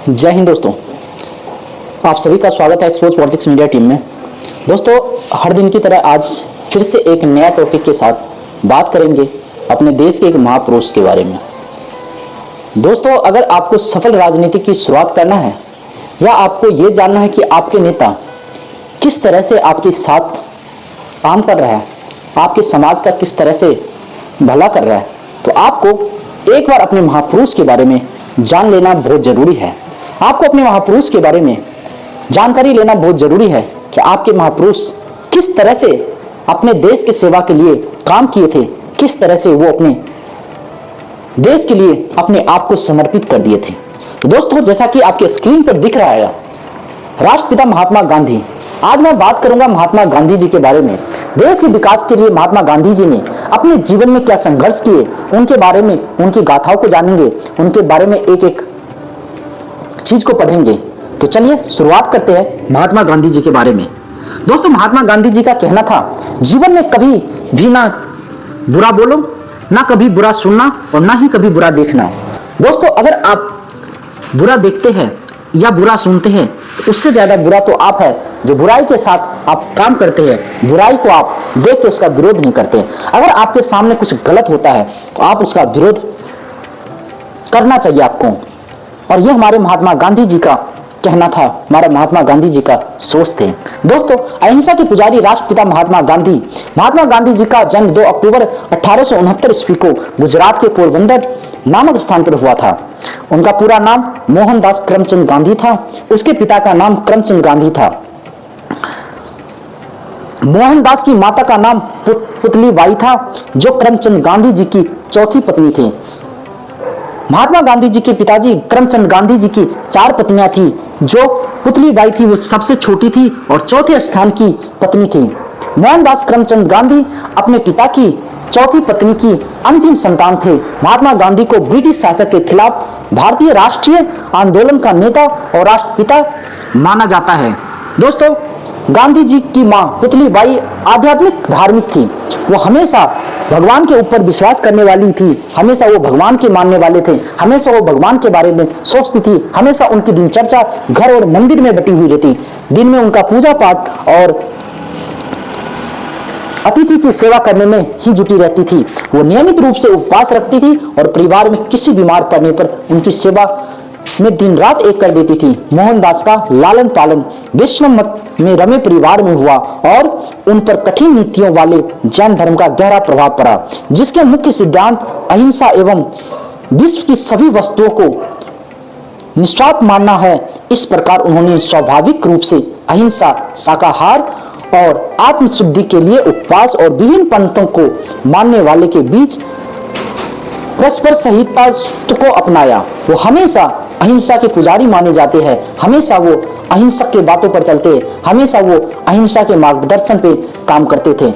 जय हिंद दोस्तों, आप सभी का स्वागत है एक्सपोज पॉलिटिक्स मीडिया टीम में। दोस्तों, हर दिन की तरह आज फिर से एक नया टॉपिक के साथ बात करेंगे अपने देश के एक महापुरुष के बारे में। दोस्तों, अगर आपको सफल राजनीति की शुरुआत करना है या आपको ये जानना है कि आपके नेता किस तरह से आपके साथ काम कर रहा है, आपके समाज का किस तरह से भला कर रहा है, तो आपको एक बार अपने महापुरुष के बारे में जान लेना बहुत जरूरी है। आपको अपने महापुरुष के बारे में जानकारी लेना बहुत जरूरी है कि आपके महापुरुष किस तरह से अपने देश की सेवा के लिए काम किए थे, किस तरह से वो अपने देश के लिए अपने आप को समर्पित कर दिए थे। तो दोस्तों, जैसा कि आपके स्क्रीन पर दिख रहा है, राष्ट्रपिता महात्मा गांधी। आज मैं बात करूंगा महात्मा गांधी जी के बारे में। देश के विकास के लिए महात्मा गांधी जी ने अपने जीवन में क्या संघर्ष किए, उनके बारे में, उनकी गाथाओं को जानेंगे, उनके बारे में एक एक चीज को पढ़ेंगे। तो चलिए शुरुआत करते हैं महात्मा गांधी जी के बारे में। दोस्तों, महात्मा गांधी जी का कहना था, जीवन में कभी भी ना बुरा बोलो, ना कभी बुरा सुनना और ना ही कभी बुरा देखना। दोस्तों, अगर आप बुरा देखते हैं या बुरा सुनते हैं तो उससे ज्यादा बुरा तो आप है जो बुराई के साथ आप काम करते हैं, बुराई को आप देख के उसका विरोध नहीं करते। अगर आपके सामने कुछ गलत होता है तो आप उसका विरोध करना चाहिए आपको। और यह हमारे महात्मा गांधी जी का कहना था, हमारे महात्मा गांधी जी का सोच थे। दोस्तों, अहिंसा के पुजारी राष्ट्रपिता महात्मा गांधी जी का जन्म 2 अक्टूबर 1869 ईस्वी को गुजरात के पोरबंदर नामक स्थान पर हुआ था। उनका पूरा नाम मोहनदास करमचंद गांधी था। उसके पिता का नाम करमचंद गांधी था। मोहनदास की माता का नाम पुतलीबाई था, जो करमचंद गांधी जी की चौथी पत्नी थी। महात्मा गांधी जी के पिताजी करमचंद गांधी जी की 4 पत्नियां थी। जो पुतलीबाई थी वो सबसे छोटी थी और चौथे स्थान की पत्नी थी। मोहनदास करमचंद गांधी अपने पिता की चौथी पत्नी की अंतिम संतान थे। महात्मा गांधी को ब्रिटिश शासक के खिलाफ भारतीय राष्ट्रीय आंदोलन का नेता और राष्ट्रपिता माना जाता है। दोस्तों, गांधी जी की मां पुतलीबाई आध्यात्मिक धार्मिक थी। वो हमेशा भगवान के ऊपर विश्वास करने वाली थी, हमेशा वो भगवान के मानने वाले थे, हमेशा वो भगवान के बारे में सोचती थी। हमेशा उनकी दिनचर्या घर और मंदिर में बटी हुई रहती। दिन में उनका पूजा पाठ और अतिथि की सेवा करने में ही जुटी रहती थी। वो नियमित रूप से उपवास रखती थी और परिवार में किसी बीमार पड़ने पर उनकी सेवा में दिन रात एक कर देती थी। मोहनदास का लालन पालन वैष्णव मत में रमे परिवार में हुआ और उन पर कठिन नीतियों वाले जैन धर्म का गहरा प्रभाव पड़ा, जिसके मुख्य सिद्धांत अहिंसा एवं विश्व की सभी वस्तुओं को निस्वार्थ मानना है। इस प्रकार उन्होंने स्वाभाविक रूप से अहिंसा, शाकाहार और आत्मशुद्धि के लिए उपवास और विभिन्न पंथों को मानने वाले के बीच परस्पर संहिता को अपनाया। वो हमेशा अहिंसा के पुजारी माने जाते हैं, हमेशा वो अहिंसक के बातों पर चलते, हमेशा वो अहिंसा के मार्गदर्शन पे काम करते थे।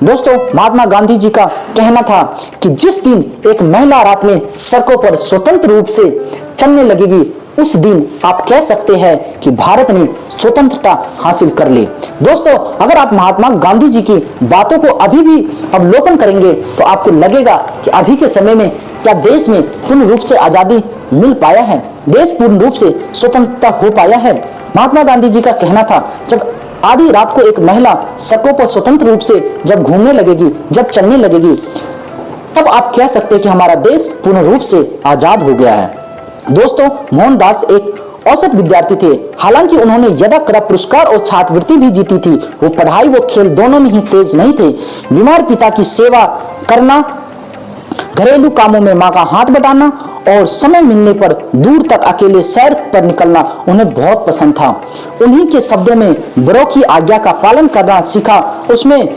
दोस्तों, महात्मा गांधी जी का कहना था कि जिस दिन एक महिला रात में सड़कों पर स्वतंत्र रूप से चलने लगेगी, उस दिन आप कह सकते हैं कि भारत ने स्वतंत्रता हासिल कर ली। दोस्तों, अगर आप महात्मा गांधी जी की बातों को अभी भी अवलोकन करेंगे तो आपको लगेगा कि अभी के समय में क्या देश में पूर्ण रूप से आजादी मिल पाया है, देश पूर्ण रूप से स्वतंत्रता हो पाया है। महात्मा गांधी जी का कहना था, जब आधी रात को एक महिला सड़कों पर स्वतंत्र रूप से जब घूमने लगेगी, जब चलने लगेगी, तब आप कह सकते हैं कि हमारा देश पूर्ण रूप से आजाद हो गया है। दोस्तों, मोहनदास एक औसत विद्यार्थी थे। हालांकि उन्होंने यदा कदा पुरस्कार और छात्रवृत्ति भी जीती थी। वो पढ़ाई व खेल दोनों में ही तेज नहीं थे। बीमार पिता की सेवा करना, घरेलू कामों में मां का हाथ बटाना और समय मिलने पर दूर तक अकेले सैर पर निकलना उन्हें बहुत पसंद था। उन्हीं के शब्दों में बड़ों की आज्ञा का पालन करना सीखा, उसमें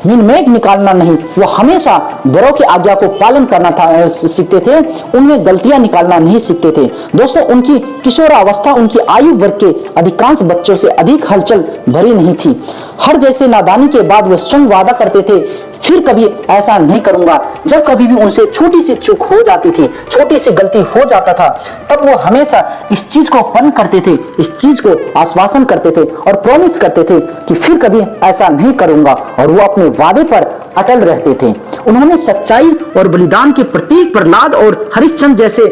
मिनमेट निकालना नहीं। वो हमेशा बड़ों की आज्ञा को पालन करना सीखते थे, उनमें गलतियां निकालना नहीं सीखते थे। दोस्तों, उनकी किशोरावस्था उनकी आयु वर्ग के अधिकांश बच्चों से अधिक हलचल भरी नहीं थी। हर जैसे नादानी के बाद वो स्वयं वादा करते थे, फिर कभी ऐसा नहीं करूंगा। जब कभी भी उनसे छोटी सी चूक हो जाती थी, छोटी सी गलती हो जाता था, तब वो हमेशा इस चीज को पन करते थे, इस चीज को आश्वासन करते थे और प्रॉमिस करते थे कि फिर कभी ऐसा नहीं करूंगा, और वो अपने वादे पर अटल रहते थे। उन्होंने सच्चाई और बलिदान के प्रतीक प्रहलाद और हरिश्चंद्र जैसे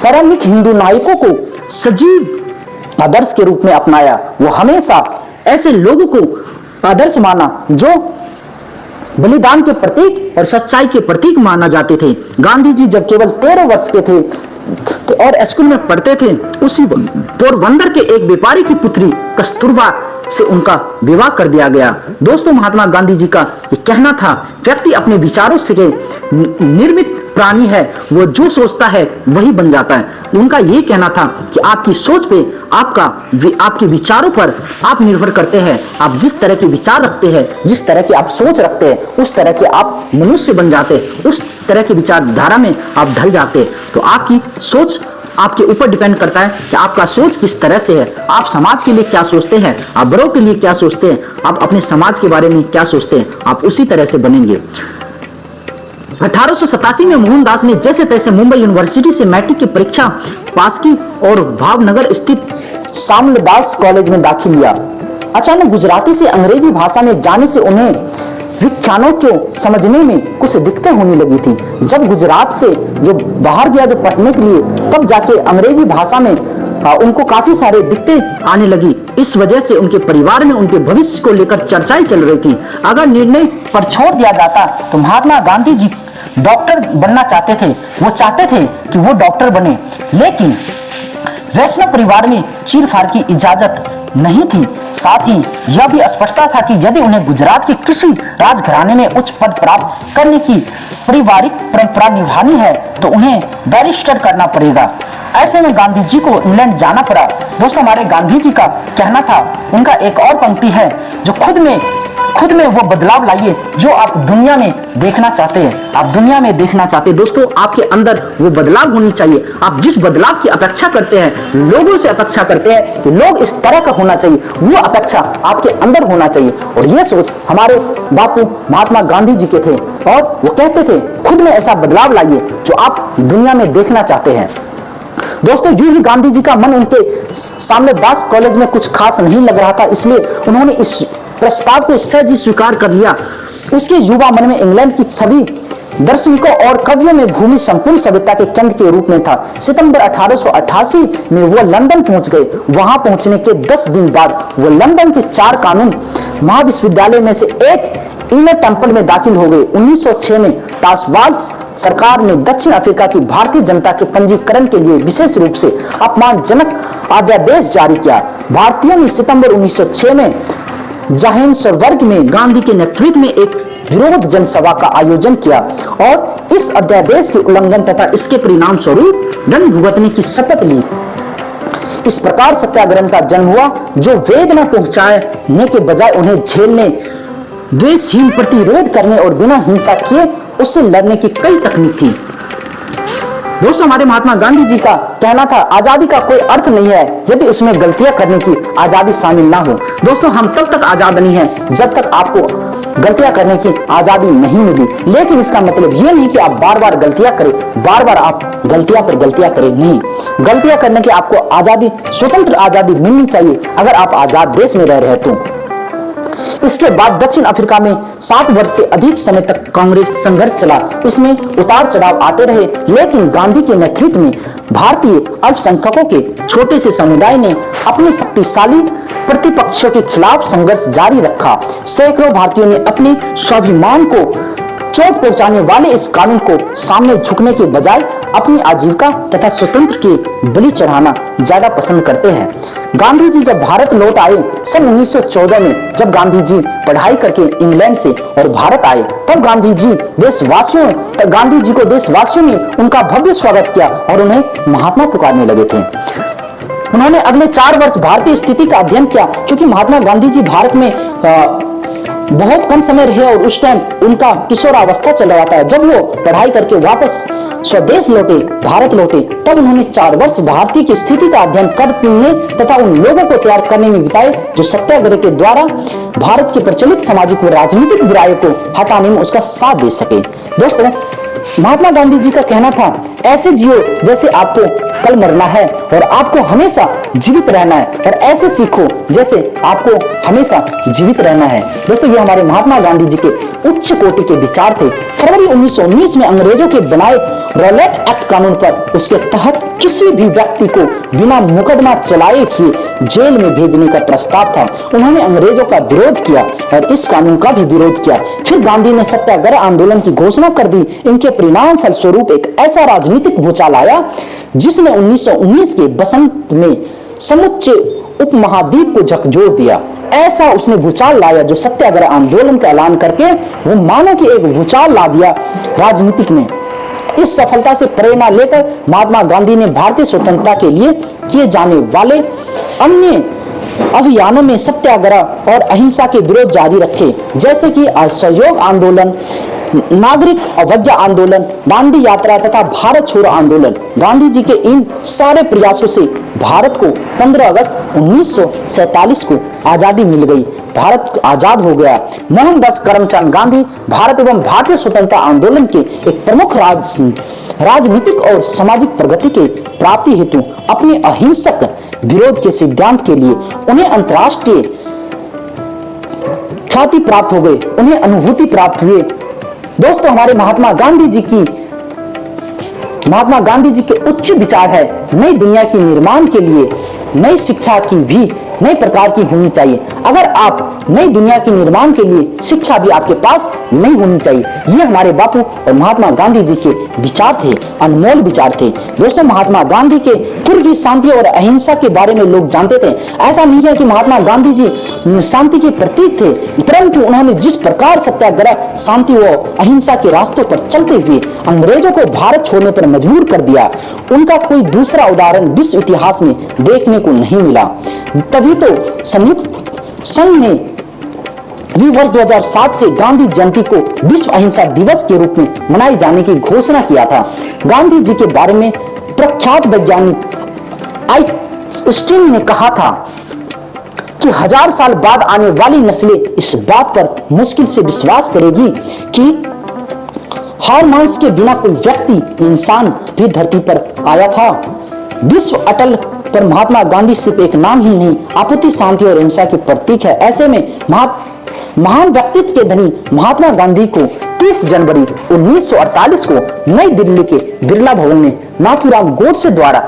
प्रारंभिक हिंदू नायकों को सजीव आदर्श के रूप में अपनाया। वो हमेशा ऐसे लोगों को आदर्श माना जो बलिदान के प्रतीक और सच्चाई के प्रतीक माना जाते थे। गांधी जी जब केवल 13 वर्ष के थे और स्कूल में पढ़ते थे, उसी पोरबंदर के एक व्यापारी की पुत्री कस्तूरबा से उनका विवाह कर दिया गया। दोस्तों, महात्मा गांधी जी का ये कहना था, व्यक्ति अपने विचारों से निर्मित प्राणी है, वो जो सोचता है वही बन जाता है। उनका ये कहना था कि आपकी सोच पे, आपके विचारों पर आप निर्भर करते हैं। आप जिस तरह के विचार रखते हैं, जिस तरह की आप सोच रखते हैं, उस तरह के आप मनुष्य बन जाते हैं, उस तरह की विचारधारा में आप ढल जाते हैं। तो आपकी सोच आपके ऊपर डिपेंड करता है कि आपका सोच किस तरह से है। आप समाज के लिए क्या सोचते हैं, आप बड़ों के लिए क्या सोचते हैं, आप अपने समाज के बारे में क्या सोचते हैं, आप उसी तरह से बनेंगे। 1887 में मोहनदास ने जैसे तैसे मुंबई यूनिवर्सिटी से मैट्रिक की परीक्षा पास की और भावनगर स्थित सामलदास कॉलेज में दाखिल लिया। अचानक गुजराती से अंग्रेजी भाषा में जाने से उन्हें व्याख्यानों को समझने में कुछ दिक्कतें होने लगी थी। जब गुजरात से जो बाहर गया जो पढ़ने के लिए, तब जाके अंग्रेजी भाषा में उनको काफी सारे दिक्कतें आने लगी। इस वजह से उनके परिवार में उनके भविष्य को लेकर चर्चाएं चल रही थी। अगर निर्णय पर छोड़ दिया जाता तो महात्मा गांधी जी डॉक्टर बनना चाहते थे। वो चाहते थे कि वो डॉक्टर बने, लेकिन वैष्णव परिवार में चीरफाड़ की इजाजत नहीं थी। साथ ही यह भी स्पष्टता था कि यदि उन्हें गुजरात के किसी राजघराने में उच्च पद प्राप्त करने की पारिवारिक परंपरा निभानी है तो उन्हें बैरिस्टर करना पड़ेगा। ऐसे में गांधी जी को इंग्लैंड जाना पड़ा। दोस्तों, हमारे गांधी जी का कहना था, उनका एक और पंक्ति है, जो खुद में वो बदलाव लाइए जो आप दुनिया में देखना चाहते हैं। आप दुनिया में देखना चाहते हैं। दोस्तों, आपके अंदर वो बदलाव होनी चाहिए। आप जिस बदलाव की अपेक्षा करते हैं, लोगों से अपेक्षा करते हैं कि लोग इस तरह का होना चाहिए, वो अपेक्षा आपके अंदर होना चाहिए। और ये सोच हमारे बापू महात्मा गांधी जी के थे और वो कहते थे, खुद में ऐसा बदलाव लाइए जो आप दुनिया में देखना चाहते हैं। दोस्तों, यूं ही गांधी जी का मन उनके सामलदास कॉलेज में कुछ खास नहीं लग रहा था, इसलिए उन्होंने इस प्रस्ताव को सहज ही स्वीकार कर लिया। उसके युवा मन में इंग्लैंड की सभी दार्शनिकों और कवियों में भूमि संपूर्ण सभ्यता के केंद्र के रूप में था। सितंबर 1888 में वो लंदन पहुंच गए। वहां पहुंचने के 10 दिन बाद वो लंदन के 4 कानून महाविश्वविद्यालय में से एक इनर टेम्पल में दाखिल हो गए। 1906 में ट्रांसवाल सरकार ने दक्षिण अफ्रीका की भारतीय जनता के पंजीकरण के लिए विशेष रूप से अपमानजनक अध्यादेश जारी किया। भारतीयों ने सितंबर 1906 में जोहान्सबर्ग में गांधी के नेतृत्व में एक विरोध जनसभा का आयोजन किया और इस अध्यादेश के उल्लंघन तथा इसके परिणाम स्वरूप दंड भुगतने की शपथ ली। इस प्रकार सत्याग्रह का जन्म हुआ, जो वेदना पहुंचाने के बजाय उन्हें झेलने, द्वेषहीन प्रतिरोध करने और बिना हिंसा किए उससे लड़ने की कई तकनीक थी। दोस्तों, हमारे महात्मा गांधी जी का कहना था, आजादी का कोई अर्थ नहीं है यदि उसमें गलतियां करने की आजादी शामिल ना हो। दोस्तों, हम तब तक आजाद नहीं हैं जब तक आपको गलतियां करने की आजादी नहीं मिली। लेकिन इसका मतलब यह नहीं कि आप बार बार गलतियां करें, बार बार आप गलतियां पर गलतियां करें। नहीं, गलतियां करने की आपको आजादी, स्वतंत्र आजादी मिलनी चाहिए अगर आप आजाद देश में रह रहे हैं तो। इसके बाद दक्षिण अफ्रीका में 7 वर्ष से अधिक समय तक कांग्रेस संघर्ष चला। इसमें उतार चढ़ाव आते रहे, लेकिन गांधी के नेतृत्व में भारतीय अल्पसंख्यकों के छोटे से समुदाय ने अपने शक्तिशाली प्रतिपक्षों के खिलाफ संघर्ष जारी रखा। सैकड़ों भारतीयों ने अपने स्वाभिमान को चोट पहुंचाने वाले इस कानून को सामने झुकने के बजाय अपनी आजीविका तथा स्वतंत्र के बलि चढ़ाना ज्यादा पसंद करते हैं। गांधी जी जब भारत लौट आए सन 1914 में, जब गांधी जी पढ़ाई करके इंग्लैंड से और भारत आए, तब गांधी जी को देशवासियों ने उनका भव्य स्वागत किया और उन्हें महात्मा पुकारने लगे थे। उन्होंने अगले 4 वर्ष भारतीय स्थिति का अध्ययन किया, क्योंकि महात्मा गांधी जी भारत में बहुत कम समय रहे और उस टाइम उनका किशोरावस्था चल रहा था। जब वो पढ़ाई करके वापस स्वदेश लौटे, भारत लौटे, तब उन्होंने 4 वर्ष भारतीय की स्थिति का अध्ययन करने तथा उन लोगों को तैयार करने में बिताए जो सत्याग्रह के द्वारा भारत के प्रचलित सामाजिक व राजनीतिक बुराइयों को हटाने में उसका साथ दे सके। दोस्तों, महात्मा गांधी जी का कहना था, ऐसे जियो जैसे आपको कल मरना है और आपको हमेशा जीवित रहना है, और ऐसे सीखो जैसे आपको हमेशा जीवित रहना है। दोस्तों, ये हमारे महात्मा गांधी जी के उच्च कोटि के विचार थे। फरवरी 1919 में अंग्रेजों के बनाए रॉलेट एक्ट कानून पर उसके तहत किसी भी व्यक्ति को बिना मुकदमा चलाए हुए जेल में भेजने का प्रस्ताव था। उन्होंने अंग्रेजों का विरोध किया और इस कानून का भी विरोध किया। फिर गांधी ने सत्याग्रह आंदोलन की घोषणा कर दी। इनके परिणाम फलस्वरूप एक ऐसा राजनीतिक भूचाल आया जिसने 1919 के बसंत में समुच्चे उपमहाद्वीप को झकझोर दिया। ऐसा उसने भूचाल लाया जो सत्याग्रह आंदोलन का ऐलान करके वो मानो कि एक भूचाल ला दिया राजनीतिक में। इस सफलता से प्रेरणा लेकर महात्मा गांधी ने भारतीय स्वतंत्रता के लिए किए जाने वाले अन्य अभियानों में सत्याग्रह और अहिंसा के विरोध जारी रखे, जैसे कि असहयोग आंदोलन, नागरिक अवज्ञा आंदोलन, दांडी यात्रा तथा भारत छोड़ो आंदोलन। गांधी जी के इन सारे प्रयासों से भारत को 15 अगस्त 1947 को आजादी मिल गई। भारत आजाद हो गया। मोहनदास करमचंद गांधी भारत एवं भारतीय स्वतंत्रता आंदोलन के एक प्रमुख राजनीतिक और सामाजिक प्रगति के प्राप्ति हेतु अपने अहिंसक विरोध के सिद्धांत के लिए उन्हें अंतर्राष्ट्रीय ख्याति प्राप्त हो गई, उन्हें अनुभूति प्राप्त हुए। दोस्तों, हमारे महात्मा गांधी जी के उच्च विचार है नई दुनिया के निर्माण के लिए नई शिक्षा की भी नई प्रकार की होनी चाहिए। अगर आप नई दुनिया के निर्माण के लिए शिक्षा भी आपके पास नहीं होनी चाहिए। ये हमारे बापू और महात्मा गांधी जी के विचार थे, अनमोल विचार थे। दोस्तों, महात्मा गांधी के पूर्व भी शांति और अहिंसा के बारे में लोग जानते थे। ऐसा नहीं है कि महात्मा गांधी जी शांति के प्रतीक थे, परंतु उन्होंने जिस प्रकार सत्याग्रह, शांति व अहिंसा के रास्तों पर चलते हुए अंग्रेजों को भारत छोड़ने पर मजबूर कर दिया, उनका कोई दूसरा उदाहरण विश्व इतिहास में देखने को नहीं मिला। तभी तो संयुक्त संघ ने भी वर्ष 2007 से गांधी जयंती को विश्व अहिंसा दिवस के रूप में मनाए जाने की घोषणा किया था। गांधी जी के बारे में प्रख्यात वैज्ञानिक आइंस्टीन ने कहा था कि 1000 साल बाद आने वाली नस्लें इस बात पर मुश्किल से विश्वास करेगी कि हार्मोन्स के बिना कोई व्यक्ति, इंसान भी धरती पर आया था। विश्व अटल पर महात्मा गांधी सिर्फ एक नाम ही नहीं, अपूर्ति, शांति और अहिंसा के प्रतीक है। ऐसे में महान व्यक्तित्व के धनी महात्मा गांधी को 30 जनवरी 1948 को नई दिल्ली के बिरला भवन में नाथूराम गोडसे द्वारा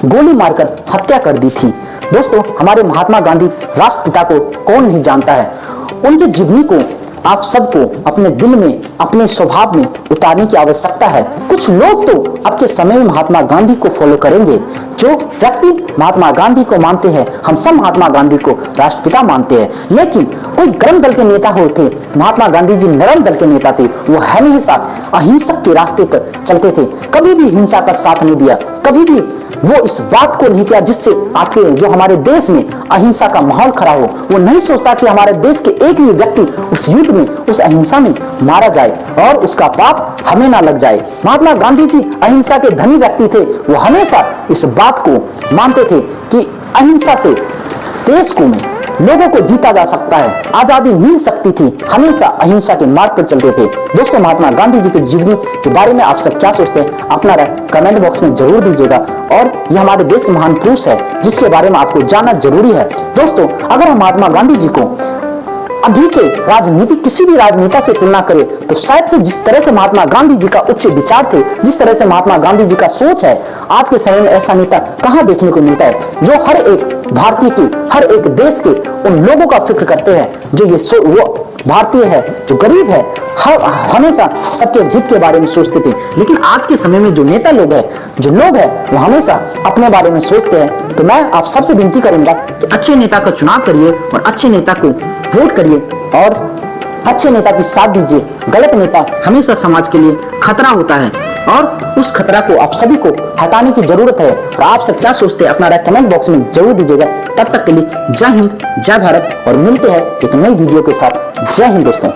गोली मारकर हत्या कर दी थी। दोस्तों, हमारे महात्मा गांधी राष्ट्रपिता को कौन नहीं जानता है। उनकी जीवनी को आप सबको अपने दिल में, अपने स्वभाव में उतारने की आवश्यकता है। कुछ लोग तो अब के समय में महात्मा गांधी को फॉलो करेंगे। जो व्यक्ति महात्मा गांधी को मानते हैं, हम सब महात्मा गांधी को राष्ट्रपिता मानते हैं, लेकिन कोई गर्म दल के नेता होते, महात्मा गांधी जी नरम दल के नेता थे। वो हमेशा अहिंसक के रास्ते पर चलते थे, कभी भी हिंसा का साथ नहीं दिया, कभी भी वो इस बात को नहीं किया जिससे आपके जो हमारे देश में अहिंसा का माहौल खड़ा हो। वो नहीं सोचता कि हमारे देश के एक भी व्यक्ति उस युद्ध में, उस अहिंसा में मारा जाए और उसका पाप हमें ना लग जाए। महात्मा गांधी जी अहिंसा के धनी व्यक्ति थे। वो हमेशा इस बात को मानते थे कि अहिंसा से देश को लोगों को जीता जा सकता है, आजादी मिल सकती थी। हमेशा अहिंसा के मार्ग पर चलते थे। दोस्तों, महात्मा गांधी जी की जीवनी के बारे में आप सब क्या सोचते हैं, अपना राय कमेंट बॉक्स में जरूर दीजिएगा। और ये हमारे देश के महान पुरुष है जिसके बारे में आपको जानना जरूरी है। दोस्तों, अगर हम महात्मा गांधी जी को अभी के राजनीति किसी भी राजनेता से तुलना करें तो शायद से जिस तरह से महात्मा गांधी जी का उच्च विचार थे, जिस तरह से महात्मा गांधी जी का सोच है, आज के समय में ऐसा नेता कहां देखने को मिलता है जो हर एक भारतीय के, हर एक देश के उन लोगों का फिक्र करते हैं जो वो भारतीय है, जो गरीब है, हमेशा सबके हित के बारे में सोचते थे। लेकिन आज के समय में जो नेता लोग हैं, जो लोग हैं, वो हमेशा अपने बारे में सोचते हैं। तो मैं आप सबसे विनती करूंगा कि अच्छे नेता का चुनाव करिए और अच्छे नेता को वोट करिए और अच्छे नेता की साथ दीजिए। गलत नेता हमेशा समाज के लिए खतरा होता है और उस खतरा को आप सभी को हटाने की जरूरत है। और आप सब क्या सोचते हैं, अपना राय कमेंट बॉक्स में जरूर दीजिएगा। तब तक के लिए जय हिंद, जय भारत और मिलते हैं एक नई वीडियो के साथ। जय हिंद दोस्तों।